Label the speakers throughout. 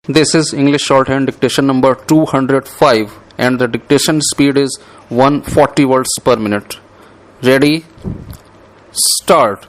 Speaker 1: This is English shorthand dictation number 205 and the dictation speed is 140 words per minute. Ready? Start.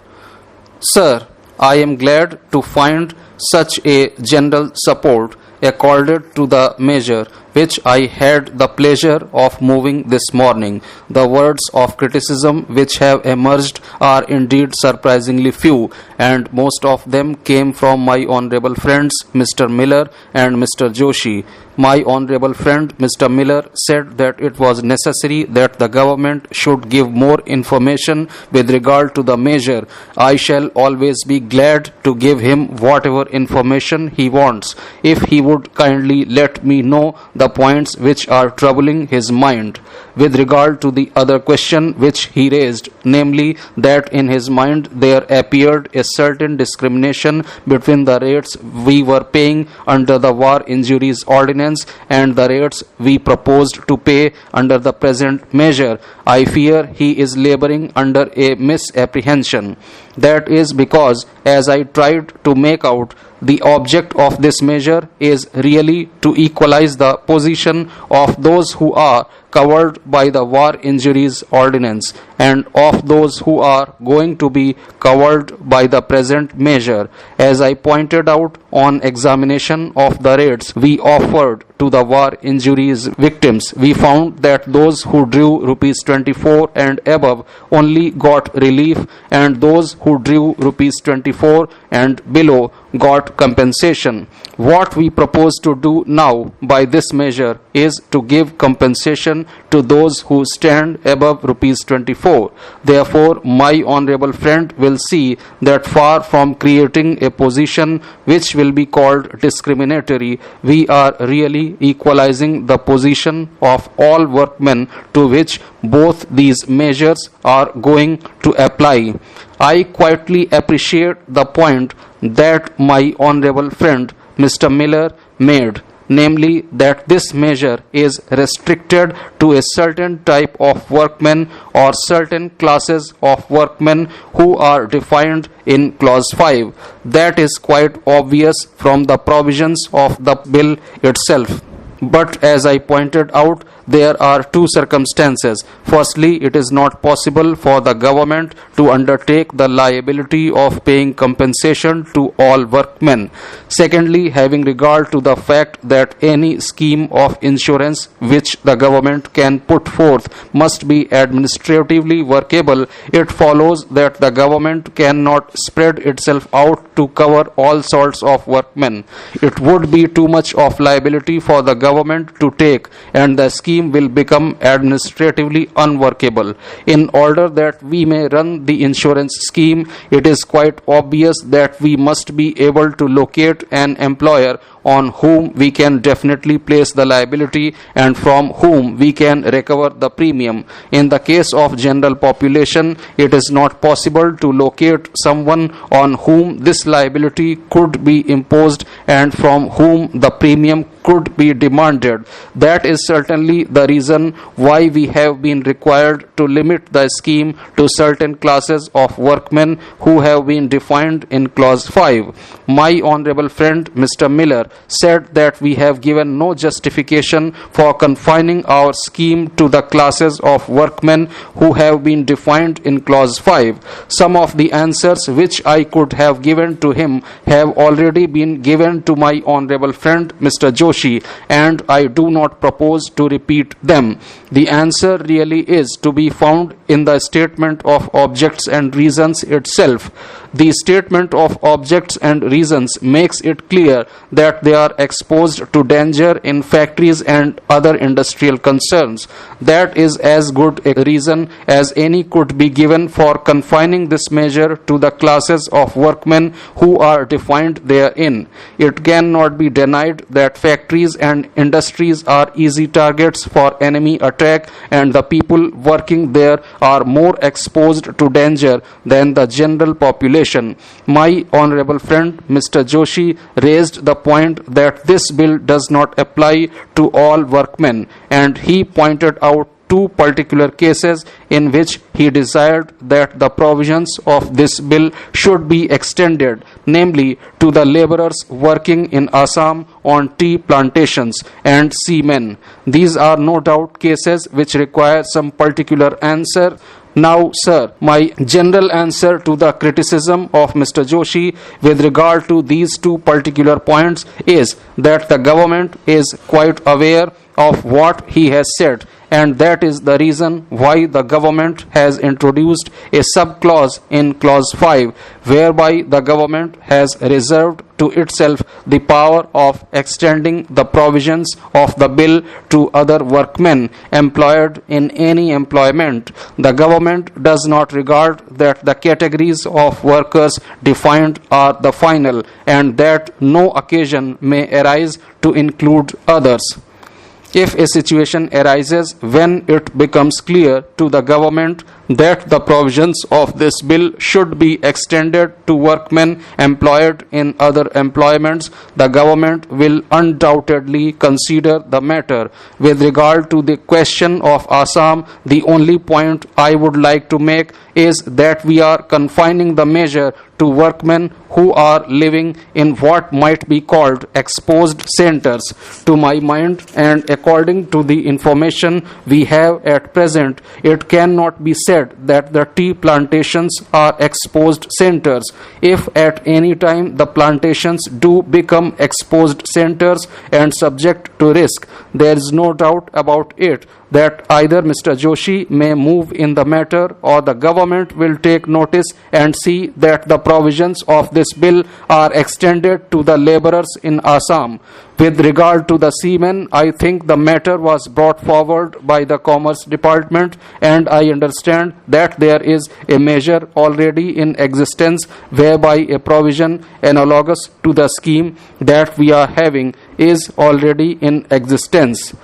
Speaker 1: Sir, I am glad to find such a general support accorded to the measure which I had the pleasure of moving this morning. The words of criticism which have emerged are indeed surprisingly few, and most of them came from my honorable friends Mr. Miller and Mr. Joshi. My honorable friend Mr. Miller said that it was necessary that the government should give more information with regard to the measure. I shall always be glad to give him whatever information he wants, if he would kindly let me know the points which are troubling his mind. With regard to the other question which he raised, namely that in his mind there appeared a certain discrimination between the rates we were paying under the War Injuries Ordinance and the rates we proposed to pay under the present measure, I fear he is laboring under a misapprehension. That is because, as I tried to make out, the object of this measure is really to equalize the position of those who are covered by the War Injuries Ordinance and of those who are going to be covered by the present measure. As I pointed out on examination of the rates we offered to the war injuries victims, we found that those who drew rupees 24 and above only got relief, and those who drew rupees 24 and below got compensation. What we propose to do now by this measure is to give compensation to those who stand above rupees 24. Therefore, my honorable friend will see that far from creating a position which will be called discriminatory, we are really equalizing the position of all workmen to which both these measures are going to apply. I quietly appreciate the point that my honorable friend Mr. Miller made, namely that this measure is restricted to a certain type of workmen or certain classes of workmen who are defined in clause 5. That is quite obvious from the provisions of the bill itself. But as I pointed out, there are two circumstances. Firstly, it is not possible for the government to undertake the liability of paying compensation to all workmen. Secondly, having regard to the fact that any scheme of insurance which the government can put forth must be administratively workable, it follows that the government cannot spread itself out to cover all sorts of workmen. It would be too much of liability for the government to take, and the scheme will become administratively unworkable. In order that we may run the insurance scheme, it is quite obvious that we must be able to locate an employer on whom we can definitely place the liability and from whom we can recover the premium. In the case of general population, it is not possible to locate someone on whom this liability could be imposed and from whom the premium could be demanded. That is certainly the reason why we have been required to limit the scheme to certain classes of workmen who have been defined in clause 5. My honorable friend Mr. Miller said that we have given no justification for confining our scheme to the classes of workmen who have been defined in clause 5. Some of the answers which I could have given to him have already been given to my honorable friend Mr. Joshi, and I do not propose to repeat them. The answer really is to be found in the statement of objects and reasons itself. The statement of objects and reasons makes it clear that they are exposed to danger in factories and other industrial concerns. That is as good a reason as any could be given for confining this measure to the classes of workmen who are defined therein. It cannot be denied that factories and industries are easy targets for enemy attack, and the people working there are more exposed to danger than the general population. My honorable friend Mr. Joshi raised the point that this bill does not apply to all workmen, and he pointed out two particular cases in which he desired that the provisions of this bill should be extended, namely to the laborers working in Assam on tea plantations and seamen. These are no doubt cases which require some particular answer. Now, sir, my general answer to the criticism of Mr. Joshi with regard to these two particular points is that the government is quite aware of what he has said, and that is the reason why the government has introduced a sub-clause in clause 5, whereby the government has reserved to itself the power of extending the provisions of the bill to other workmen employed in any employment. The government does not regard that the categories of workers defined are the final, and that no occasion may arise to include others. If a situation arises when it becomes clear to the government that the provisions of this bill should be extended to workmen employed in other employments, the government will undoubtedly consider the matter. With regard to the question of Assam, the only point I would like to make is that we are confining the measure to workmen who are living in what might be called exposed centers. To my mind, and according to the information we have at present, it cannot be said that the tea plantations are exposed centers. If at any time the plantations do become exposed centers and subject to risk, there is no doubt about it that either Mr. Joshi may move in the matter or the government will take notice and see that the provisions of this bill are extended to the laborers in Assam. With regard to the seamen, I think the matter was brought forward by the Commerce Department, and I understand that there is a measure already in existence whereby a provision analogous to the scheme that we are having is already in existence.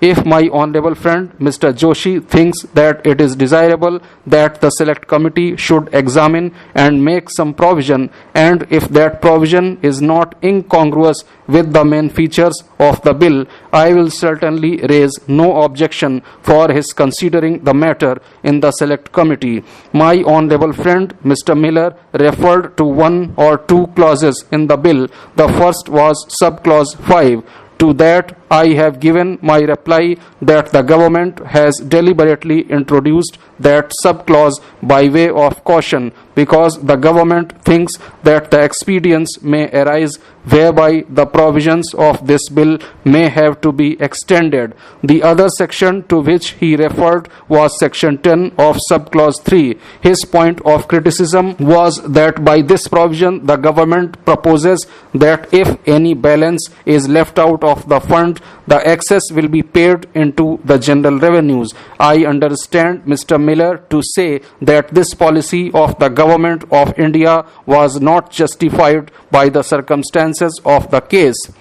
Speaker 1: If my honorable friend Mr. Joshi thinks that it is desirable that the select committee should examine and make some provision, and if that provision is not incongruous with the main features of the bill, I will certainly raise no objection for his considering the matter in the select committee. My honorable friend Mr. Miller referred to one or two clauses in the bill. The first was sub-clause 5. To that, I have given my reply that the government has deliberately introduced that sub-clause by way of caution, because the government thinks that the expedience may arise whereby the provisions of this bill may have to be extended. The other section to which he referred was section 10 of sub-clause 3. His point of criticism was that by this provision the government proposes that if any balance is left out of the fund, the excess will be paid into the general revenues. I understand Mr. Miller to say that this policy of the government of India was not justified by the circumstances of the case.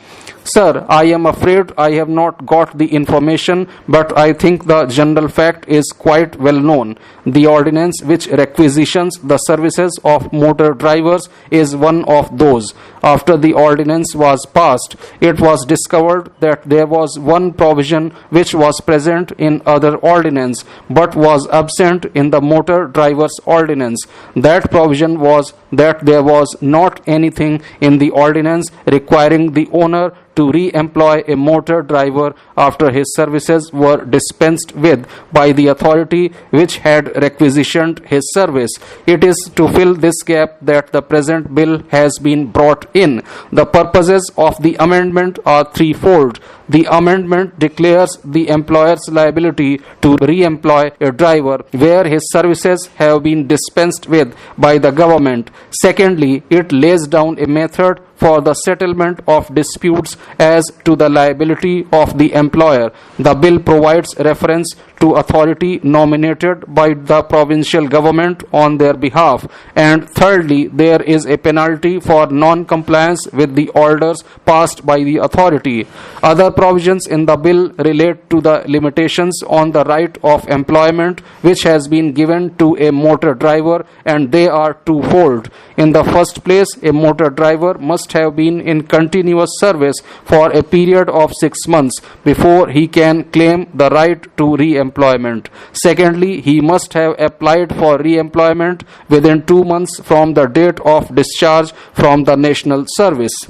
Speaker 1: Sir, I am afraid I have not got the information, but I think the general fact is quite well known. The ordinance which requisitions the services of motor drivers is one of those. After the ordinance was passed, it was discovered that there was one provision which was present in other ordinance but was absent in the motor drivers ordinance. That provision was that there was not anything in the ordinance requiring the owner to re-employ a motor driver after his services were dispensed with by the authority which had requisitioned his service. It is to fill this gap that the present bill has been brought in. The purposes of the amendment are threefold. The amendment declares the employer's liability to re-employ a driver where his services have been dispensed with by the government. Secondly, it lays down a method for the settlement of disputes as to the liability of the employer. The bill provides reference to authority nominated by the provincial government on their behalf. And thirdly, there is a penalty for non-compliance with the orders passed by the authority. Other provisions in the bill relate to the limitations on the right of employment which has been given to a motor driver, and they are twofold. In the first place, a motor driver must must have been in continuous service for a period of 6 months before he can claim the right to re-employment. Secondly, he must have applied for re-employment within 2 months from the date of discharge from the national service.